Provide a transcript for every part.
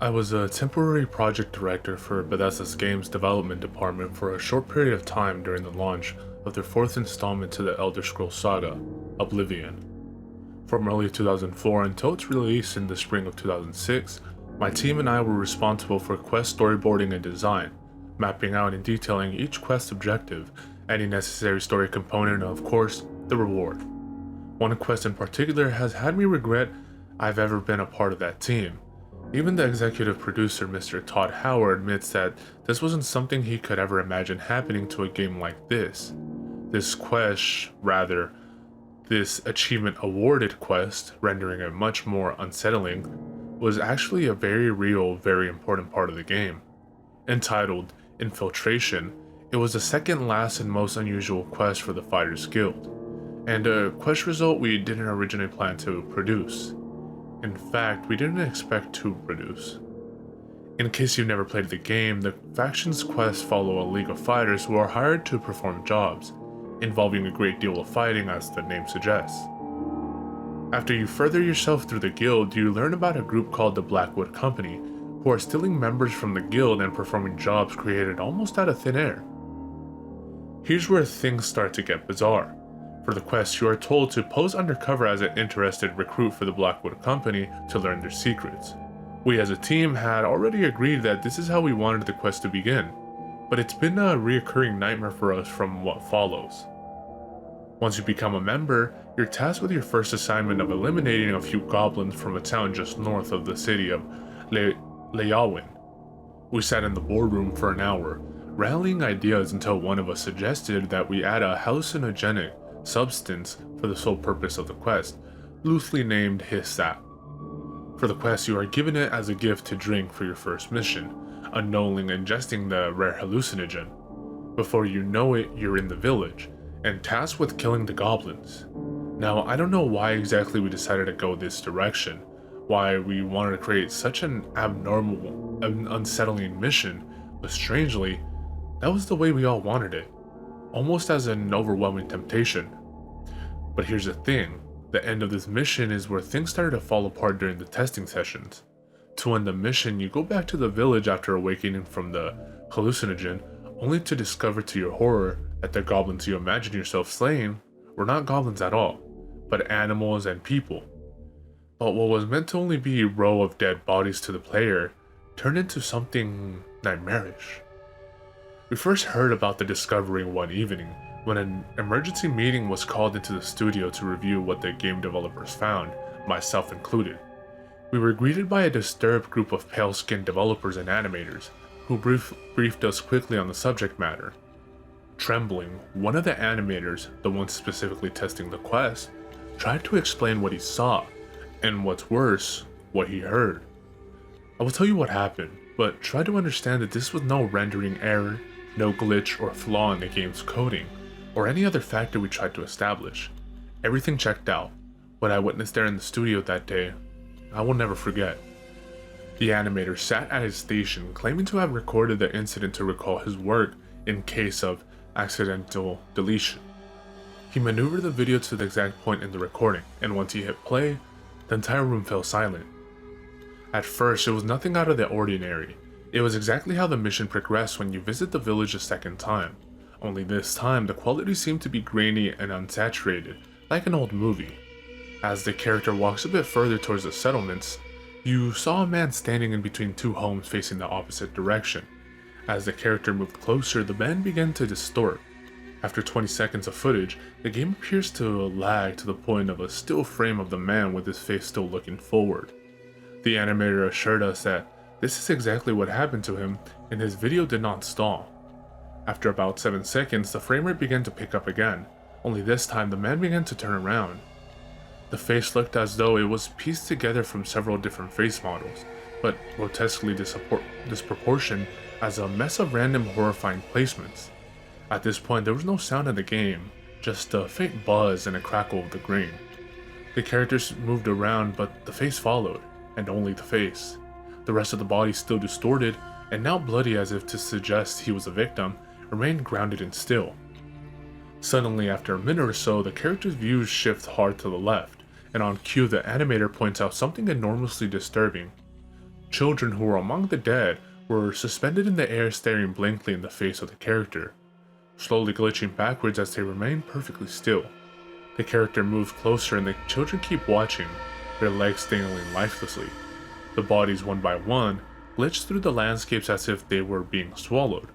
I was a temporary project director for Bethesda's games development department for a short period of time during the launch of their fourth installment to the Elder Scrolls saga, Oblivion. From early 2004 until its release in the spring of 2006, my team and I were responsible for quest storyboarding and design, mapping out and detailing each quest objective, any necessary story component, and of course, the reward. One quest in particular has had me regret I've ever been a part of that team. Even the executive producer, Mr. Todd Howard, admits that this wasn't something he could ever imagine happening to a game like this. This achievement awarded quest, rendering it much more unsettling, was actually a very real, very important part of the game. Entitled Infiltration, it was the second last and most unusual quest for the Fighters Guild, and a quest result we didn't originally plan to produce. In fact, we didn't expect to produce. In case you've never played the game, the faction's quests follow a league of fighters who are hired to perform jobs, involving a great deal of fighting as the name suggests. After you further yourself through the guild, you learn about a group called the Blackwood Company, who are stealing members from the guild and performing jobs created almost out of thin air. Here's where things start to get bizarre. For the quest, you are told to pose undercover as an interested recruit for the Blackwood Company to learn their secrets. We as a team had already agreed that this is how we wanted the quest to begin, but it's been a reoccurring nightmare for us from what follows. Once you become a member, you're tasked with your first assignment of eliminating a few goblins from a town just north of the city of Leyawen. We sat in the boardroom for an hour, rallying ideas until one of us suggested that we add a hallucinogenic substance for the sole purpose of the quest, loosely named Hist Sap. For the quest, you are given it as a gift to drink for your first mission, unknowingly ingesting the rare hallucinogen. Before you know it, you're in the village, and tasked with killing the goblins. Now, I don't know why exactly we decided to go this direction, why we wanted to create such an abnormal and unsettling mission, but strangely, that was the way we all wanted it, almost as an overwhelming temptation. But here's the thing, the end of this mission is where things started to fall apart during the testing sessions. To end the mission, you go back to the village after awakening from the hallucinogen, only to discover to your horror that the goblins you imagine yourself slaying were not goblins at all, but animals and people. But what was meant to only be a row of dead bodies to the player turned into something nightmarish. We first heard about the discovery one evening when an emergency meeting was called into the studio to review what the game developers found, myself included. We were greeted by a disturbed group of pale-skinned developers and animators, who briefed us quickly on the subject matter. Trembling, one of the animators, the one specifically testing the quest, tried to explain what he saw, and what's worse, what he heard. I will tell you what happened, but try to understand that this was no rendering error, no glitch or flaw in the game's coding, or any other factor we tried to establish. Everything checked out. What I witnessed there in the studio that day, I will never forget. The animator sat at his station claiming to have recorded the incident to recall his work in case of accidental deletion. He maneuvered the video to the exact point in the recording, and once he hit play, the entire room fell silent. At first, it was nothing out of the ordinary. It was exactly how the mission progressed when you visit the village a second time, only this time the quality seemed to be grainy and unsaturated, like an old movie. As the character walks a bit further towards the settlements, you saw a man standing in between two homes facing the opposite direction. As the character moved closer, the man began to distort. After 20 seconds of footage, the game appears to lag to the point of a still frame of the man with his face still looking forward. The animator assured us that this is exactly what happened to him, and his video did not stall. After about 7 seconds, the frame rate began to pick up again, only this time the man began to turn around. The face looked as though it was pieced together from several different face models, but grotesquely disproportioned as a mess of random horrifying placements. At this point, there was no sound in the game, just a faint buzz and a crackle of the grain. The characters moved around, but the face followed, and only the face. The rest of the body, still distorted, and now bloody as if to suggest he was a victim, remained grounded and still. Suddenly, after a minute or so, the character's views shift hard to the left, and on cue the animator points out something enormously disturbing. Children who were among the dead were suspended in the air, staring blankly in the face of the character, slowly glitching backwards as they remained perfectly still. The character moves closer and the children keep watching, their legs dangling lifelessly. The bodies, one by one, glitched through the landscapes as if they were being swallowed.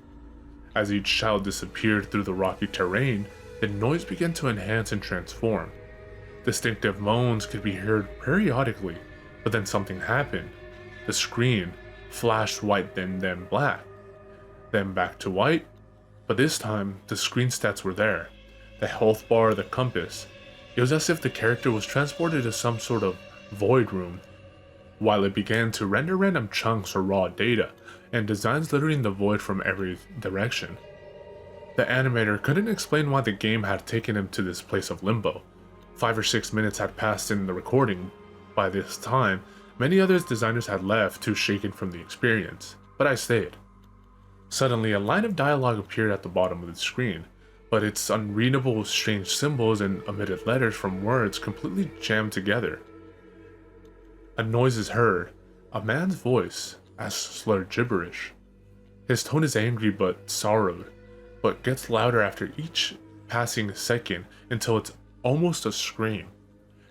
As each child disappeared through the rocky terrain, the noise began to enhance and transform. Distinctive moans could be heard periodically, but then something happened. The screen flashed white, then black, then back to white, but this time the screen stats were there. The health bar, the compass. It was as if the character was transported to some sort of void room, while it began to render random chunks or raw data, and designs littering the void from every direction. The animator couldn't explain why the game had taken him to this place of limbo. 5 or 6 minutes had passed in the recording. By this time, many other designers had left, too shaken from the experience, but I stayed. Suddenly, a line of dialogue appeared at the bottom of the screen, but its unreadable, strange symbols and omitted letters from words completely jammed together. A noise is heard, a man's voice, as slurred gibberish. His tone is angry but sorrowed, but gets louder after each passing second until it's almost a scream.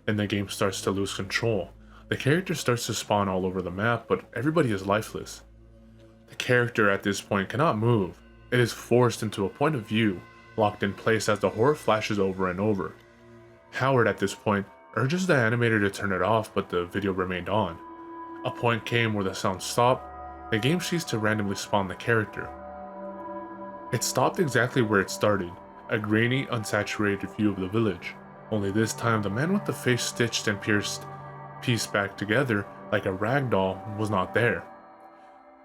Then the game starts to lose control. The character starts to spawn all over the map, but everybody is lifeless. The character at this point cannot move. It is forced into a point of view, locked in place as the horror flashes over and over. Howard at this point urges the animator to turn it off, but the video remained on. A point came where the sound stopped. The game ceased to randomly spawn the character. It stopped exactly where it started, a grainy, unsaturated view of the village. Only this time the man with the face stitched and pieced back together like a rag doll was not there.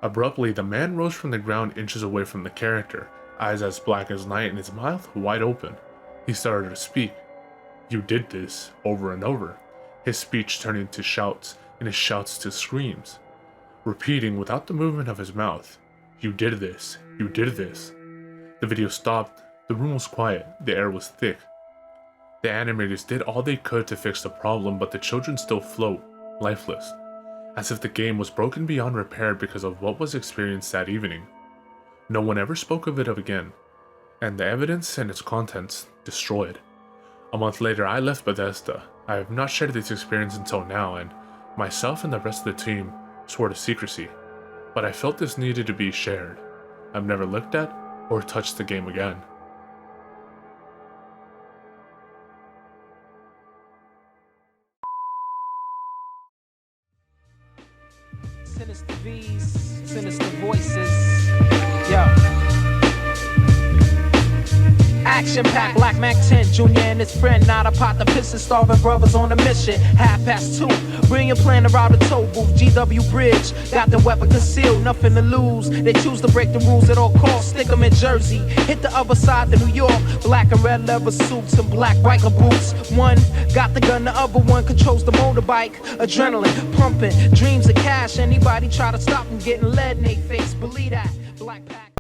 Abruptly, the man rose from the ground inches away from the character, eyes as black as night and his mouth wide open. He started to speak. "You did this," over and over, his speech turning to shouts and his shouts to screams, repeating without the movement of his mouth, "You did this, you did this." The video stopped, the room was quiet, the air was thick. The animators did all they could to fix the problem, but the children still float, lifeless, as if the game was broken beyond repair because of what was experienced that evening. No one ever spoke of it again, and the evidence and its contents destroyed. A month later, I left Bethesda. I have not shared this experience until now, and myself and the rest of the team swore to secrecy, but I felt this needed to be shared. I've never looked at or touched the game again. Sinister V's, sinister voices. Yo. Action-packed Black Mac 10, Junior and his friend, not a pot to piss and starving brothers on a mission. 2:30, brilliant plan to route a toll booth, GW Bridge, got the weapon concealed, nothing to lose. They choose to break the rules at all costs, stick them in Jersey, hit the other side to New York, black and red leather suits and black biker boots. One got the gun, the other one controls the motorbike, adrenaline pumping, dreams of cash. Anybody try to stop them getting lead in their face, believe that. Black pack.